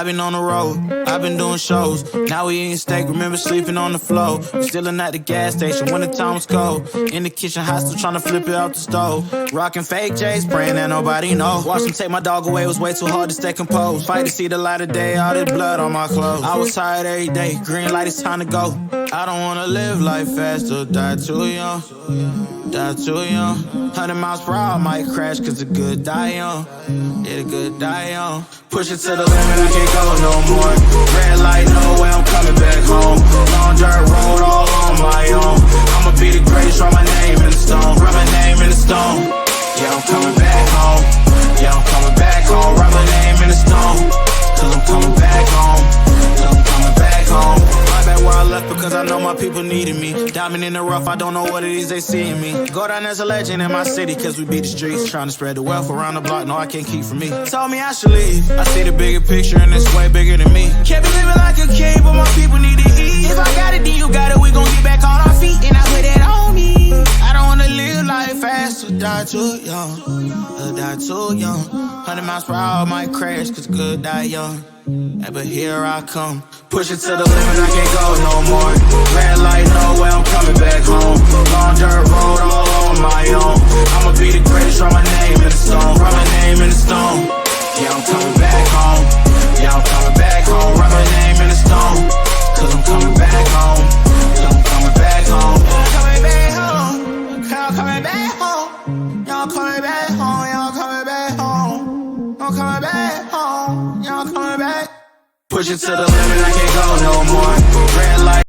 I've been on the road, I've been doing shows. Now we eating steak, remember sleeping on the floor. We Stealing at the gas station when the time was cold. In the kitchen, hot still trying to flip it out the stove. Rocking fake J's, praying that nobody know. Watch them take my dog away, it was way too hard to stay composed. Fight to see the light of day, all this blood on my clothes. I was tired every day, green light, it's time to go. I don't wanna live life fast or die too young. Die too young. 100 miles per hour, might crash cause the good die young. Yeah, the good die young. Push it to the limit, I can't go no more. Red light, no way, I'm coming back home. Long dirt road, all on my own. I'ma be the greatest, write my name in the stone. Write my name in the stone. Yeah, I'm coming back home. Yeah, I'm coming back home. Write my name in the stone. Cause I'm coming back home. Cause I'm coming back home. Right back where I left because I know my people needed me. Diamond in the rough, I don't know what it is they see in me. Go down as a legend in my city cause we beat the streets. Trying to spread the wealth around the block, no I can't keep from me. Told me I should leave, I see the bigger picture and it's way bigger than me. Can't be living like a king, but my people need to eat. If I got it, then you got it, we gon' get back on our feet. And I put it on me. I don't wanna live life fast or die too young. Or die too young. 100 miles per hour might crash cause good die young. Hey, but here I come. Push it to the limit, I can't go no